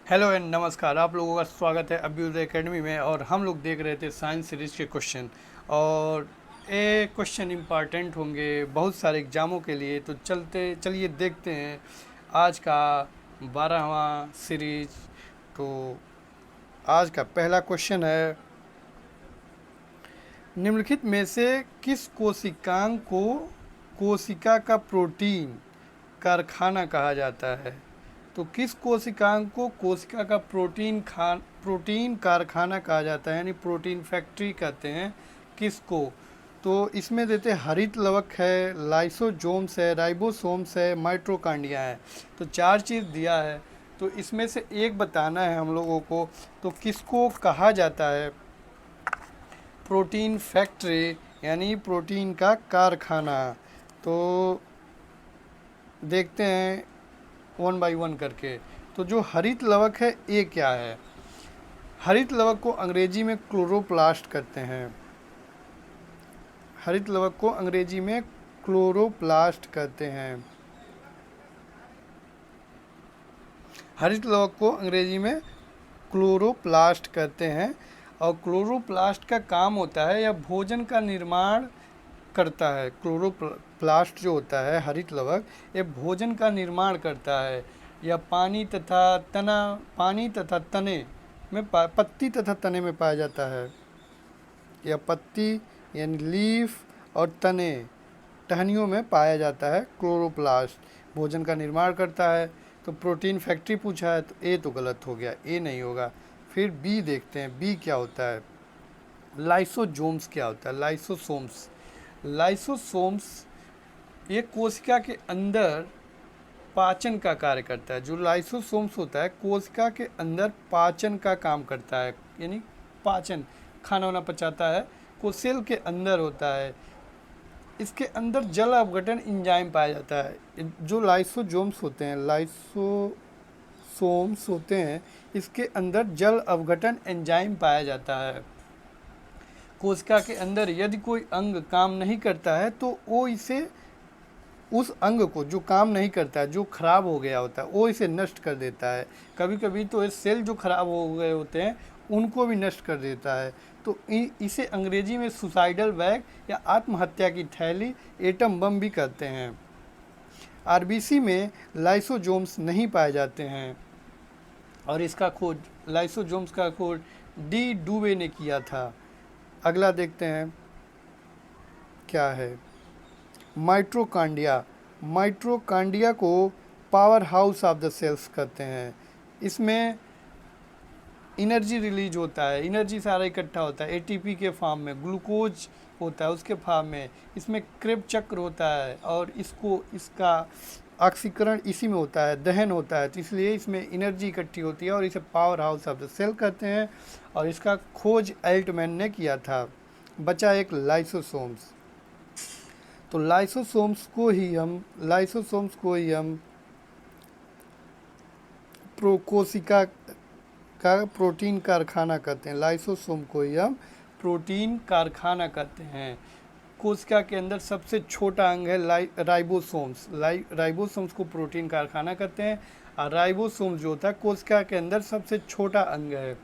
Hello and नमस्कार। आप लोगों का स्वागत है अभ्युदय एकेडमी में। और हम लोग देख रहे थे साइंस सीरीज के क्वेश्चन। और ये क्वेश्चन इम्पॉर्टेंट होंगे बहुत सारे एग्जामों के लिए। तो चलिए देखते हैं आज का 12वां सीरीज। तो आज का पहला क्वेश्चन है, निम्नलिखित में से किस कोशिकांग को कोशिका का प्रोटीन कारखाना कहा जाता है? तो किस कोशिकांग को कोशिका का प्रोटीन कारखाना कहा जाता है, यानी प्रोटीन फैक्ट्री कहते हैं किसको? तो इसमें देते हैं हरित लवक है, लाइसोजोम्स है, राइबोसोम्स है, माइटोकॉन्ड्रिया है। तो चार चीज़ दिया है, तो इसमें से एक बताना है हम लोगों को। तो किसको कहा जाता है प्रोटीन फैक्ट्री, यानी प्रोटीन का कारखाना? तो देखते हैं वन बाय वन करके। तो जो हरित लवक है ये क्या है? हरित लवक को अंग्रेजी में क्लोरोप्लास्ट कहते हैं। हरित लवक को अंग्रेजी में क्लोरोप्लास्ट कहते हैं। हरित लवक को अंग्रेजी में क्लोरोप्लास्ट कहते हैं। और क्लोरोप्लास्ट का काम होता है या भोजन का निर्माण करता है। क्लोरोप्लास्ट जो होता है हरित लवक, ये भोजन का निर्माण करता है। या पानी तथा तने में पत्ती तथा तने में पाया जाता है। या पत्ती यानी लीफ और तने टहनियों में पाया जाता है। क्लोरोप्लास्ट भोजन का निर्माण करता है। तो प्रोटीन फैक्ट्री पूछा है तो ए तो गलत हो गया, ए नहीं होगा। फिर बी देखते हैं, बी क्या होता है? लाइसोजोम्स क्या होता है? लाइसोसोम्स ये कोशिका के अंदर पाचन का कार्य करता है। जो लाइसोसोम्स होता है कोशिका के अंदर पाचन का काम करता है, यानी पाचन खाना वाना पचाता है। को सेल के अंदर होता है। इसके अंदर जल अपघटन एंजाइम पाया जाता है। जो लाइसोजोम्स होते हैं, लाइसोसोम्स होते हैं, इसके अंदर जल अपघटन एंजाइम पाया जाता है। कोशिका के अंदर यदि कोई अंग काम नहीं करता है तो वो इसे उस अंग को जो काम नहीं करता है, जो खराब हो गया होता है, वो इसे नष्ट कर देता है। कभी कभी तो ये सेल जो खराब हो गए होते हैं उनको भी नष्ट कर देता है। तो इसे अंग्रेजी में सुसाइडल बैग या आत्महत्या की थैली, एटम बम भी कहते हैं। आरबीसी में लाइसोजोम्स नहीं पाए जाते हैं। और इसका खोज लाइसोजोम्स का खोज डी डूबे ने किया था। अगला देखते हैं क्या है? माइटोकॉन्ड्रिया को power house of the cells कहते हैं। इसमें एनर्जी रिलीज होता है, एनर्जी सारा इकट्ठा होता है। एटीपी के फॉर्म में ग्लूकोज होता है उसके फॉर्म में। इसमें क्रेब चक्र होता है और इसका ऑक्सीकरण इसी में होता है, दहन होता है। तो इसलिए इसमें एनर्जी इकट्ठी होती है और इसे power house of the cell कहते हैं। और इसका खोज एल्टमैन ने किया था। बचा एक लाइसोसोम्स। तो लाइसोसोम्स को ही हम कोशिका का प्रोटीन कारखाना कहते हैं। लाइसोसोम को ही हम प्रोटीन कारखाना कहते हैं। कोशिका के अंदर सबसे छोटा अंग है राइबोसोम्स। राइबोसोम्स को प्रोटीन कारखाना कहते हैं। और राइबोसोम्स जो होता है कोशिका के अंदर सबसे छोटा अंग है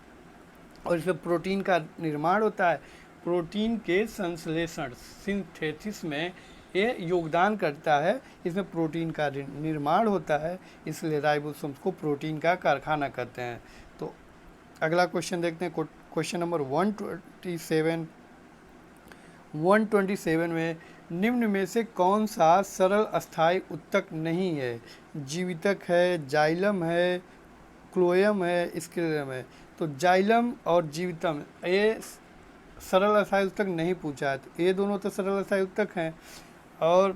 और इसमें प्रोटीन का निर्माण होता है। प्रोटीन के संश्लेषण सिंथेसिस में ये योगदान करता है। इसमें प्रोटीन का निर्माण होता है, इसलिए राइबोसोम्स को प्रोटीन का कारखाना कहते हैं। तो अगला क्वेश्चन देखते हैं, क्वेश्चन नंबर 127 में निम्न में से कौन सा सरल अस्थायी उत्तक नहीं है? जीवितक है, जाइलम है, क्लोएम है, स्क्लेरम है। तो जाइलम और जीवितम ये सरल अस्थायी उत्तक नहीं पूछा है, तो ये दोनों तो सरल अस्थायी उत्तक हैं। और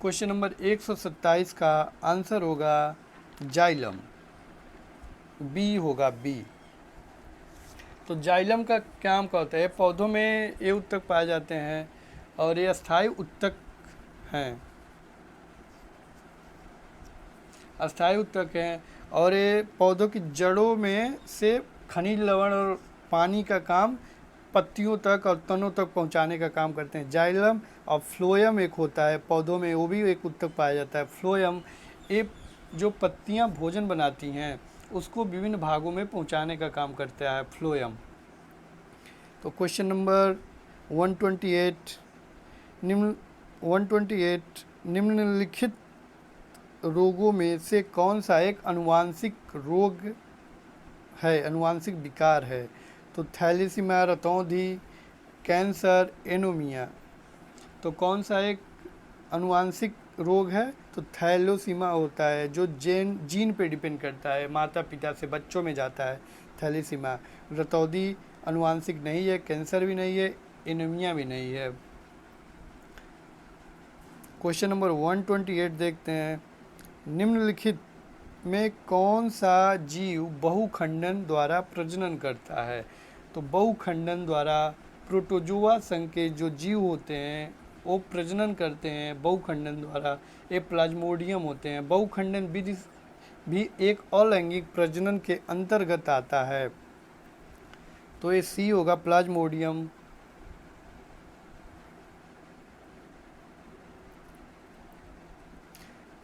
क्वेश्चन नंबर 127 का आंसर होगा जाइलम, बी होगा बी। तो जाइलम का काम क्या होता है? पौधों में ये उत्तक पाए जाते हैं और ये अस्थायी उत्तक हैं, अस्थायी उत्तक हैं। और ये पौधों की जड़ों में से खनिज लवण और पानी का काम पत्तियों तक और तनों तक पहुंचाने का काम करते हैं। जाइलम और फ्लोएम एक होता है पौधों में, वो भी एक उत्तक पाया जाता है। फ्लोएम ये जो पत्तियां भोजन बनाती हैं उसको विभिन्न भागों में पहुंचाने का काम करता है फ्लोएम। तो क्वेश्चन नंबर 128 निम्न 128 निम्नलिखित रोगों में से कौन सा एक अनुवांशिक रोग है, अनुवांशिक विकार है? तो थैलेसीमिया, रतौंधी, कैंसर, एनीमिया। तो कौन सा एक अनुवांशिक रोग है? तो थैलेसीमिया होता है, जो जीन पे डिपेंड करता है, माता पिता से बच्चों में जाता है थैलेसीमिया। रतौंधी अनुवांशिक नहीं है, कैंसर भी नहीं है, एनीमिया भी नहीं है। क्वेश्चन नंबर 128 देखते हैं, निम्नलिखित में कौन सा जीव बहुखंडन द्वारा प्रजनन करता है? तो बहुखंडन द्वारा प्रोटोजोआ संघ के जो जीव होते हैं वो प्रजनन करते हैं बहुखंडन द्वारा, ये प्लाज्मोडियम होते हैं। बहुखंडन विधि भी एक अलैंगिक प्रजनन के अंतर्गत आता है, तो ये सी होगा, प्लाज्मोडियम।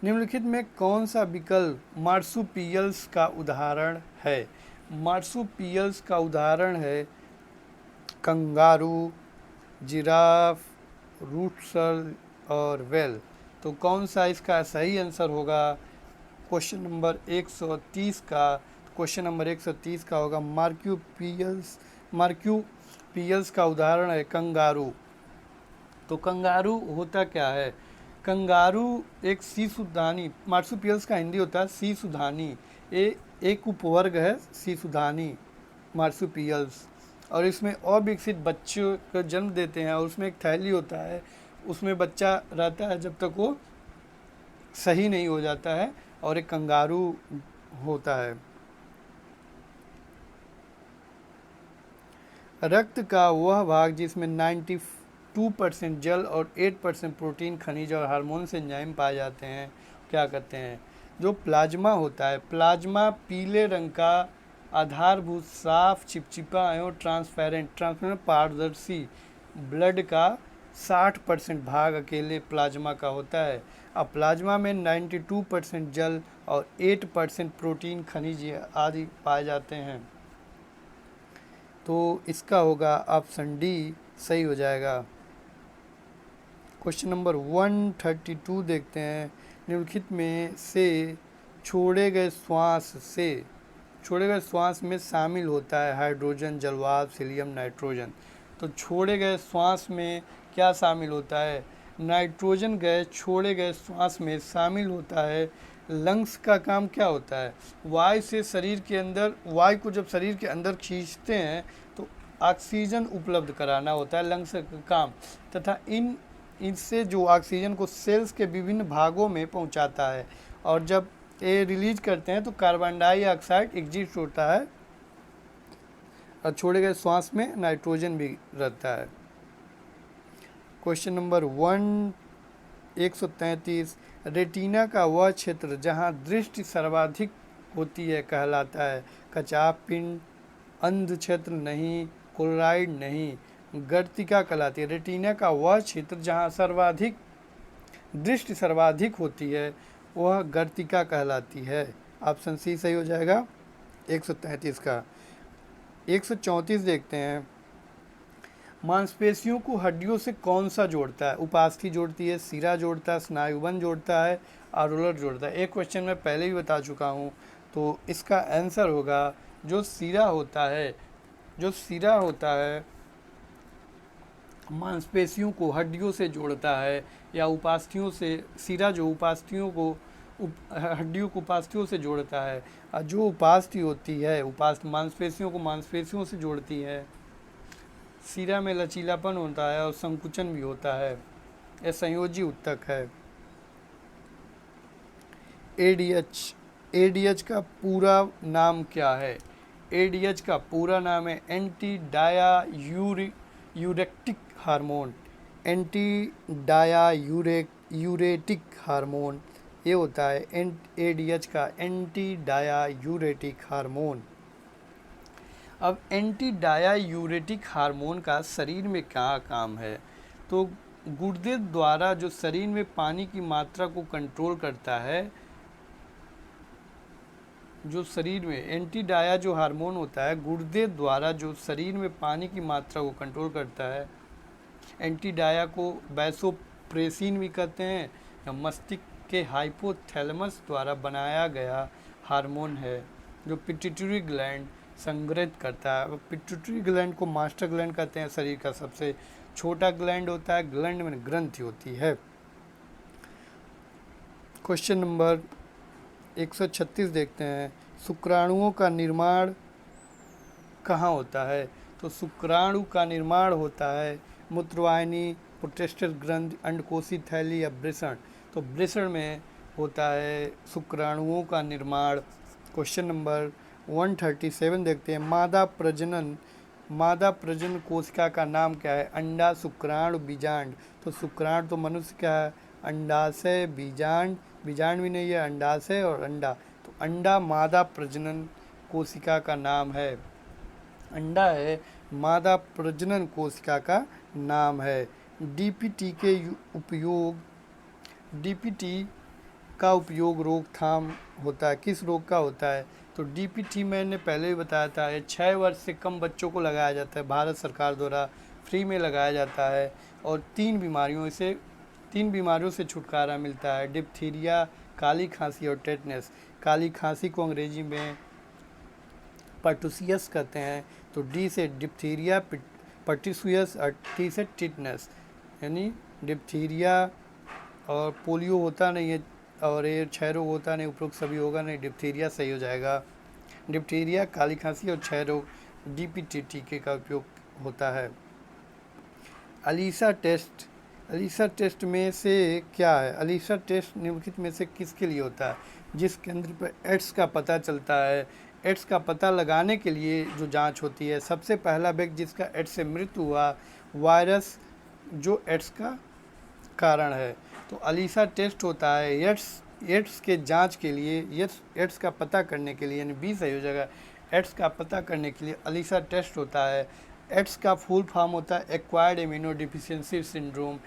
निम्नलिखित में कौन सा विकल्प मार्सुपियल्स का उदाहरण है? मार्सुपियल्स का उदाहरण है कंगारू, जिराफ, रूटसल और वेल। तो कौन सा इसका सही आंसर होगा? क्वेश्चन नंबर 130 का, क्वेश्चन नंबर 130 का होगा मार्सुपियल्स। मार्सुपियल्स का उदाहरण है कंगारू। तो कंगारू होता क्या है? कंगारू एक सीसुधानी, मार्सुपियल्स का हिंदी होता है सीसुधानी, ये एक उपवर्ग है सीसुधानी मार्सुपियल्स, और इसमें अविकसित बच्चों को जन्म देते हैं और उसमें एक थैली होता है, उसमें बच्चा रहता है जब तक वो सही नहीं हो जाता है, और एक कंगारू होता है। रक्त का वह भाग जिसमें 92% जल और 8% प्रोटीन, खनिज और हार्मोन से एंजाइम पाए जाते हैं, क्या कहते हैं? जो प्लाज्मा होता है, प्लाज्मा पीले रंग का आधारभूत साफ चिपचिपा एवं ट्रांसपेरेंट पारदर्शी ब्लड का 60% भाग अकेले प्लाज्मा का होता है। अब प्लाज्मा में 92% जल और 8% प्रोटीन, खनिज आदि पाए जाते हैं, तो इसका होगा ऑप्शन डी सही हो जाएगा। क्वेश्चन नंबर 132 देखते हैं, निम्नलिखित में से छोड़े गए श्वास में शामिल होता है हाइड्रोजन, जलवाष्प, सीलियम, नाइट्रोजन। तो छोड़े गए श्वास में क्या शामिल होता है? नाइट्रोजन गैस छोड़े गए श्वास में शामिल होता है। लंग्स का काम क्या होता है? वायु से शरीर के अंदर, वायु को जब शरीर के अंदर खींचते हैं तो ऑक्सीजन उपलब्ध कराना होता है लंग्स का काम, तथा इससे जो ऑक्सीजन को सेल्स के विभिन्न भागों में पहुंचाता है, और जब ये रिलीज करते हैं तो कार्बन डाइऑक्साइड एग्जिट होता है, और छोड़े गए श्वास में नाइट्रोजन भी रहता है। क्वेश्चन नंबर 133, रेटिना का वह क्षेत्र जहां दृष्टि सर्वाधिक होती है कहलाता है? कचाप पिंड, अंध क्षेत्र नहीं, क्लोराइड नहीं, गर्तिका कहलाती है। रेटिना का वह क्षेत्र जहाँ दृष्टि सर्वाधिक होती है वह गर्तिका कहलाती है। ऑप्शन सी सही हो जाएगा 133 का। 134 देखते हैं, मांसपेशियों को हड्डियों से कौन सा जोड़ता है? उपास्थि जोड़ती है, सिरा जोड़ता है, स्नायुबंध जोड़ता है, आरोलर जोड़ता है। एक क्वेश्चन मैं पहले ही बता चुका हूँ, तो इसका आंसर होगा जो सिरा होता है मांसपेशियों को हड्डियों से जोड़ता है, या उपास्थियों से, सिरा जो उपास्थियों को हड्डियों को उपास्थियों से जोड़ता है, और जो उपास्थि होती है मांसपेशियों को मांसपेशियों से जोड़ती है। सिरा में लचीलापन होता है और संकुचन भी होता है, यह संयोजी उत्तक है। एडीएच का पूरा नाम क्या है? एडीएच का पूरा नाम है एंटी डायायूरेटिक हार्मोन, एंटी डायायूरेटिक हार्मोन, ये होता है एडीएच का एंटी डायायूरेटिक हार्मोन। अब एंटी डायायूरेटिक हार्मोन का शरीर में क्या काम है? तो गुर्दे द्वारा जो शरीर में पानी की मात्रा को कंट्रोल करता है, जो शरीर में एंटीडाया जो हार्मोन होता है गुर्दे द्वारा जो शरीर में पानी की मात्रा को कंट्रोल करता है। एंटीडाया को वैसोप्रेसिन भी कहते हैं या मस्तिष्क के हाइपोथैलेमस द्वारा बनाया गया हार्मोन है जो पिट्यूटरी ग्लैंड संग्रहित करता है। पिट्यूटरी ग्लैंड को मास्टर ग्लैंड कहते हैं, शरीर का सबसे छोटा ग्लैंड होता है, ग्लैंड में ग्रंथि होती है। क्वेश्चन नंबर 136 देखते हैं, शुक्राणुओं का निर्माण कहाँ होता है? तो शुक्राणु का निर्माण होता है मूत्रवाहिनी, प्रोस्टेट ग्रंथि, अंडकोशी थैली या वृषण। तो वृषण में होता है शुक्राणुओं का निर्माण। क्वेश्चन नंबर 137 देखते हैं, मादा प्रजनन कोशिका का नाम क्या है? अंडा, शुक्राणु, बीजांड। तो शुक्राणु तो मनुष्य का है, अंडाशय, बीजांड, बीजांड भी नहीं है, अंडाशय और अंडा। तो अंडा मादा प्रजनन कोशिका का नाम है। अंडा है मादा प्रजनन कोशिका का नाम है। डीपीटी का उपयोग रोकथाम होता है, किस रोग का होता है? तो डीपीटी मैंने पहले भी बताया था, ये 6 वर्ष से कम बच्चों को लगाया जाता है, भारत सरकार द्वारा फ्री में लगाया जाता है और 3 बीमारियों से छुटकारा मिलता है, डिप्थीरिया, काली खांसी और टेटनस। काली खांसी को अंग्रेजी में पर्टुसियस कहते हैं। तो डी से डिप्थीरिया, पर्टुसियस और टी से टिटनस, यानी डिप्थीरिया और पोलियो होता नहीं है और ये 6 रोग होता नहीं, उपरोक्त सभी होगा नहीं, डिप्थीरिया सही हो जाएगा। डिप्थीरिया, काली खांसी और 6 रोग डीपीटी टीके का उपयोग होता है। अलीसा टेस्ट में से क्या है? अलीसा टेस्ट निम्नलिखित में से किसके लिए होता है? जिस केंद्र पर एड्स का पता चलता है। एड्स का पता लगाने के लिए जो जांच होती है, सबसे पहला व्यक्ति जिसका एड्स से मृत्यु हुआ, वायरस जो एड्स का कारण है। तो अलीसा टेस्ट होता है एड्स के जांच के लिए, एड्स का पता करने के लिए, यानी बी सही हो जाएगा। एड्स का पता करने के लिए अलीसा टेस्ट होता है। एड्स का फुल फॉर्म होता है acquired immuno deficiency syndrome.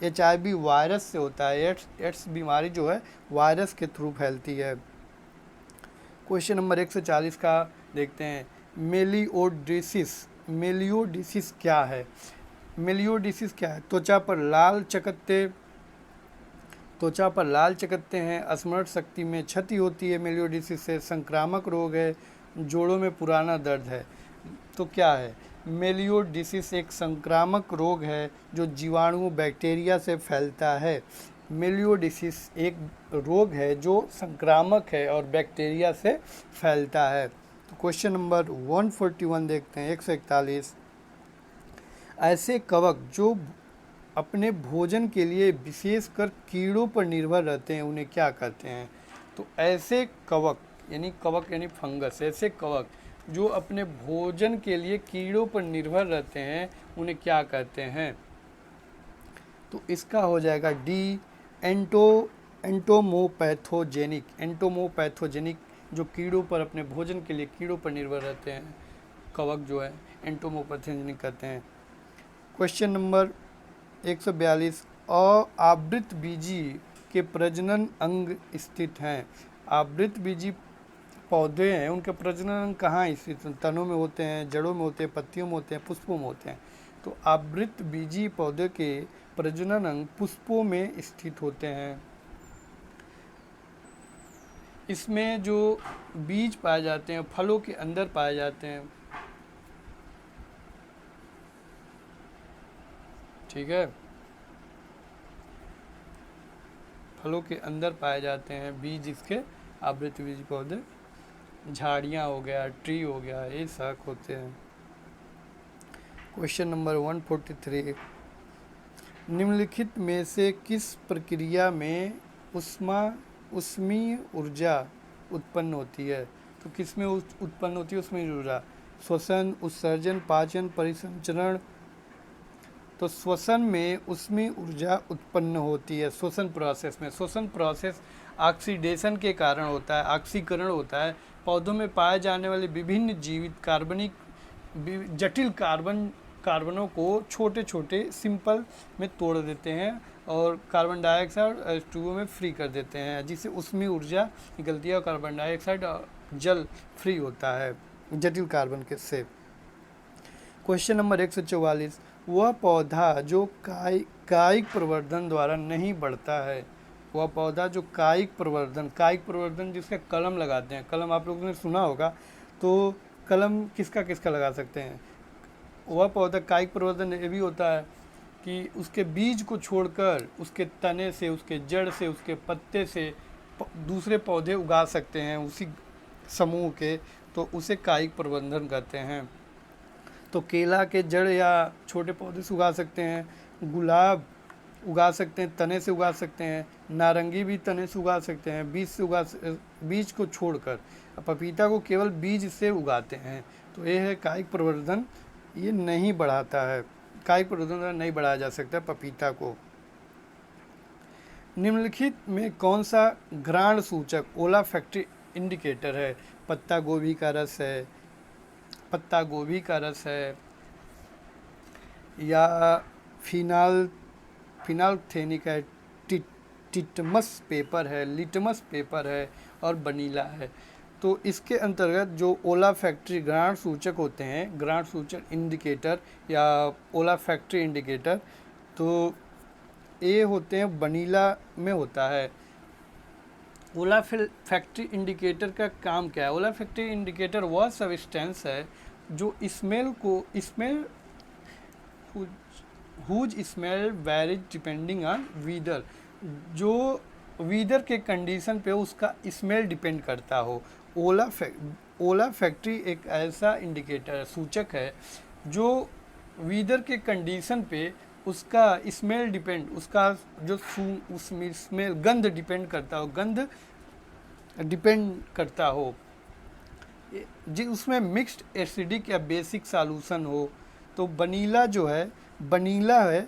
HIV virus से होता है। एड्स बीमारी जो है वायरस के थ्रू फैलती है। क्वेश्चन नंबर 140 का देखते हैं, मेलियोडिसिस क्या है? मेलियोडिसिस क्या है? त्वचा पर लाल चकत्ते हैं, स्मरण शक्ति में क्षति होती है मेलियोडिसिस से, संक्रामक रोग है, जोड़ों में पुराना दर्द है। तो क्या है? मेलियोडिसिस एक संक्रामक रोग है जो जीवाणु बैक्टीरिया से फैलता है। मेलियोडिसिस एक रोग है जो संक्रामक है और बैक्टीरिया से फैलता है। तो क्वेश्चन नंबर 141 देखते हैं, 141, ऐसे कवक जो अपने भोजन के लिए विशेषकर कीड़ों पर निर्भर रहते हैं उन्हें क्या कहते हैं? तो ऐसे कवक यानी फंगस, ऐसे कवक जो अपने भोजन के लिए कीड़ों पर निर्भर रहते हैं उन्हें क्या कहते हैं? तो इसका हो जाएगा डी, एंटोमोपैथोजेनिक, जो कीड़ों पर अपने भोजन के लिए कीड़ों पर निर्भर रहते हैं कवक जो है एंटोमोपैथोजेनिक कहते हैं। क्वेश्चन नंबर 142, आवृतबीजी के प्रजनन अंग स्थित हैं। आवृतबीजी पौधे हैं, उनके प्रजनन अंग कहाँ स्थित हैं? तनों में होते हैं, जड़ों में होते हैं, पत्तियों में होते हैं, पुष्पों में होते हैं। तो आवृतबीजी पौधे के प्रजनन अंग पुष्पों में स्थित होते हैं। इसमें जो बीज पाए जाते हैं फलों के अंदर पाए जाते हैं। ठीक है, फलों के अंदर पाए जाते हैं बीज इसके आवृतबीजी पौधे। झाड़ियाँ हो गया, ट्री हो गया, ये शाख होते हैं। क्वेश्चन नंबर 143, निम्नलिखित में से किस प्रक्रिया में ऊष्मीय ऊर्जा उत्पन्न होती है? तो किस में उत्पन्न होती है ऊष्मीय ऊर्जा? श्वसन, उत्सर्जन, पाचन, परिसंचरण। तो श्वसन में ऊष्मीय ऊर्जा उत्पन्न होती है। श्वसन प्रोसेस ऑक्सीडेशन के कारण होता है, ऑक्सीकरण होता है। पौधों में पाए जाने वाले विभिन्न जीवित जटिल कार्बनों को छोटे छोटे सिंपल में तोड़ देते हैं और कार्बन डाइऑक्साइड H2O में फ्री कर देते हैं, जिससे उसमें ऊर्जा निकलती है और कार्बन डाइऑक्साइड जल फ्री होता है जटिल कार्बन के से। क्वेश्चन नंबर 144, वह पौधा जो कायिक प्रवर्धन द्वारा नहीं बढ़ता है, वह पौधा जो कायिक प्रवर्धन जिसका कलम लगाते हैं, कलम आप लोगों ने सुना होगा, तो कलम किसका किसका लगा सकते हैं। वह पौधा कायिक प्रवर्धन ये भी होता है कि उसके बीज को छोड़कर उसके तने से, उसके जड़ से, उसके पत्ते से दूसरे पौधे उगा सकते हैं उसी समूह के, तो उसे कायिक प्रवर्धन कहते हैं। तो केला के जड़ या छोटे पौधे से उगा सकते हैं, गुलाब उगा सकते हैं, तने से उगा सकते हैं, नारंगी भी तने से उगा सकते हैं, बीज को छोड़कर। पपीता को केवल बीज से उगाते हैं। तो ये है कायिक प्रवर्धन, ये नहीं बढ़ाता है, कायिक प्रवर्धन नहीं बढ़ाया जा सकता पपीता को। निम्नलिखित में कौन सा घ्राण सूचक ओलाफैक्टरी इंडिकेटर है। पत्ता गोभी का रस है या फिनाल्थेनिक है, लिटमस पेपर है और वनीला है। तो इसके अंतर्गत जो ओलाफैक्टरी घ्राण सूचक होते हैं, घ्राण सूचक इंडिकेटर या ओलाफैक्टरी इंडिकेटर, तो ये होते हैं वनीला में होता है। ओलाफैक्टरी इंडिकेटर का काम क्या है। ओलाफैक्टरी इंडिकेटर वह सब्सटेंस है जो whose smell varies depending on weather, जो वीदर के कंडीशन पे उसका स्मेल डिपेंड करता हो। ओलाफैक्टरी एक ऐसा इंडिकेटर सूचक है जो वीदर के कंडीशन पे उसका स्मेल डिपेंड, उसका जो उसमें स्मेल गंध डिपेंड करता हो जी, उसमें मिक्स्ड एसिडिक या बेसिक सॉल्यूशन हो। तो वनीला है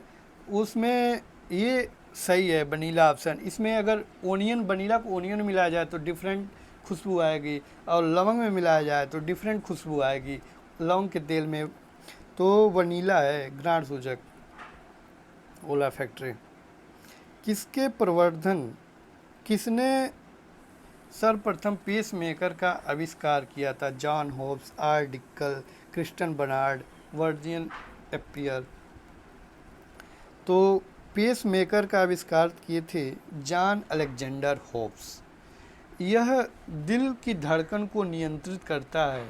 उसमें ये सही है, वनीला ऑप्शन। इसमें अगर वनीला को ओनियन मिलाया जाए तो डिफरेंट खुशबू आएगी, और लवंग में मिलाया जाए तो डिफरेंट खुशबू आएगी लवंग के तेल में। तो वनीला है घ्राण सूचक ओलाफैक्टरी। किसने सर्वप्रथम पेसमेकर का आविष्कार किया था। John Hobbs, R Dickel, Christiaan Barnard, Virginia Apgar. तो पेसमेकर का आविष्कार किए थे जॉन अलेक्जेंडर होब्स। यह दिल की धड़कन को नियंत्रित करता है।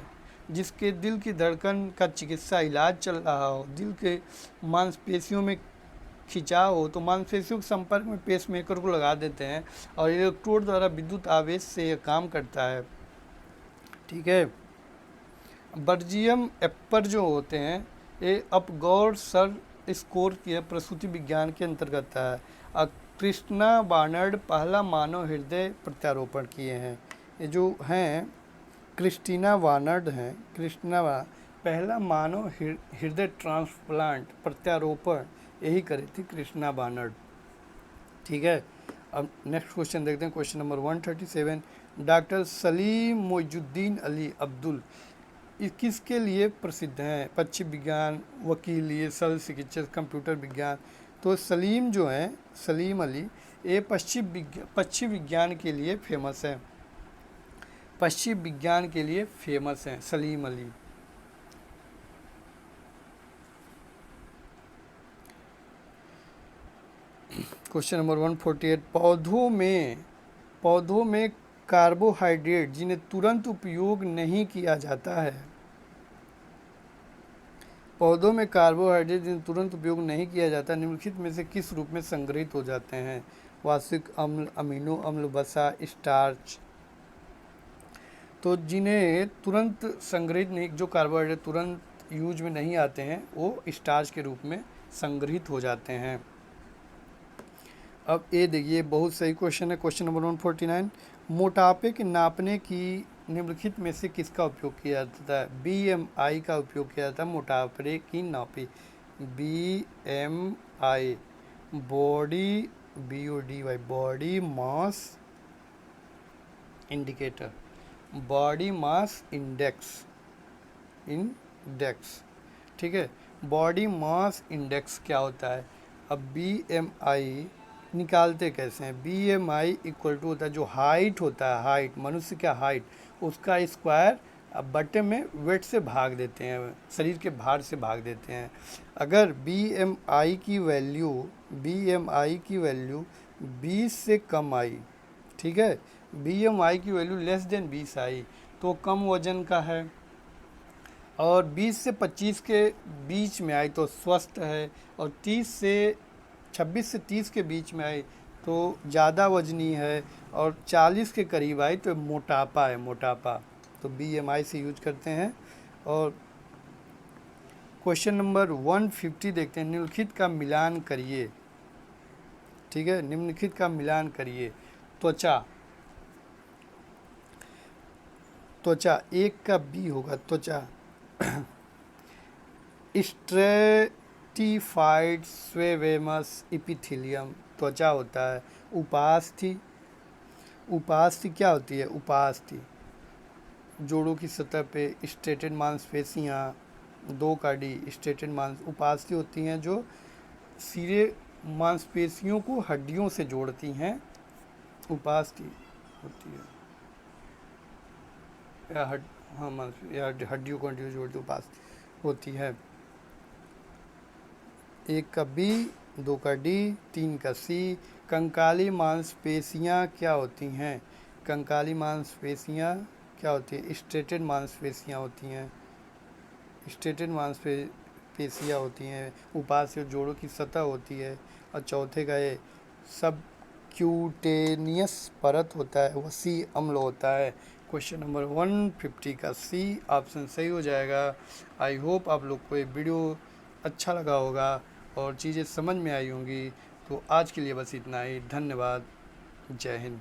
जिसके दिल की धड़कन का चिकित्सा इलाज चल रहा हो, दिल के मांसपेशियों में खिंचाव हो, तो मांसपेशियों के संपर्क में पेसमेकर को लगा देते हैं और इलेक्ट्रोड द्वारा विद्युत आवेश से यह काम करता है। ठीक है। बर्जियम एप्पर जो होते हैं ये अपगौर सर स्कोर के प्रसूति विज्ञान के अंतर्गत है। क्रिस्टिना बार्नर्ड पहला मानव हृदय प्रत्यारोपण किए हैं। ये जो हैं क्रिस्टिना बार्नर्ड हैं, पहला मानव हृदय ट्रांसप्लांट प्रत्यारोपण यही करी थी क्रिस्टिना बार्नर्ड। ठीक है। अब नेक्स्ट क्वेश्चन देखते हैं, question number 137। Doctor Salim Moizuddin Ali Abdul किसके लिए प्रसिद्ध हैं। पक्षी विज्ञान, वकीली, शल्य चिकित्सा, कंप्यूटर विज्ञान। तो सलीम अली ये पक्षी विज्ञान के लिए फेमस है। सलीम अली। Question number 148। पौधों में कार्बोहाइड्रेट जिन्हें तुरंत उपयोग नहीं किया जाता है। पौधों में कार्बोहाइड्रेट जिन्हें तुरंत उपयोग नहीं किया जाता, निम्नलिखित में से किस रूप में संग्रहित हो जाते हैं। वार्षिक अम्ल, अमीनो अम्ल, वसा, स्टार्च। तो जिन्हें तुरंत संग्रहित नहीं, जो कार्बोहाइड्रेट तुरंत यूज में नहीं आते हैं, वो स्टार्च के रूप में संग्रहित हो जाते हैं। अब ये देखिए बहुत सही क्वेश्चन है। Question number 149। मोटापे के नापने की निम्नलिखित में से किसका उपयोग किया जाता है। BMI का उपयोग किया जाता है मोटापे की नापी। BMI body mass indicator, body mass index. ठीक है। बॉडी मास इंडेक्स क्या होता है। अब BMI निकालते कैसे हैं? BMI इक्वल टू होता है, जो हाइट होता है, हाइट मनुष्य का हाइट, उसका स्क्वायर अब बटे में वेट से भाग देते हैं, शरीर के भार से भाग देते हैं। अगर BMI की वैल्यू 20 से कम आई, ठीक है, BMI की वैल्यू लेस देन 20 आई तो कम वजन का है, और 20 से 25 के बीच में आई तो स्वस्थ है, और 26 से 30 के बीच में आई तो ज़्यादा वजनी है, और 40 के करीब आई तो मोटापा है, मोटापा। तो BMI से यूज करते हैं। और क्वेश्चन नंबर 150 देखते हैं। निम्नलिखित का मिलान करिए, ठीक है, निम्नलिखित का मिलान करिए। त्वचा, त्वचा एक का बी होगा, त्वचा स्ट्रेटिफाइड स्क्वेमस इपिथेलियम त्वचा होता है। उपास्थि, उपास्थि क्या होती है? उपास्थि जोड़ों की सतह पे स्ट्रेटेड मांसपेशियाँ, दो का डी स्ट्रेटेड मांस उपास्थि होती हैं जो सिरे मांसपेशियों को हड्डियों से जोड़ती हैं, उपास्थि होती है, या हाँ या हड्डियों को हड्डियों से जोड़ती उपास्थि होती है। एक का बी, दो का डी, तीन का सी। कंकाली मांसपेशियाँ क्या होती हैं? कंकाली मांसपेशियाँ क्या होती है? स्ट्रेटेड मांसपेशियाँ होती हैं, स्ट्रेटेड मांसपेशियाँ होती हैं। उपास्थि जोड़ों की सतह होती है। और चौथे का ये सब क्यूटेनियस परत होता है, वह सी अम्ल होता है। क्वेश्चन नंबर 150 का सी ऑप्शन सही हो जाएगा। आई होप आप लोग को ये वीडियो अच्छा लगा होगा और चीज़ें समझ में आई होंगी। तो आज के लिए बस इतना ही। धन्यवाद। जय हिंद।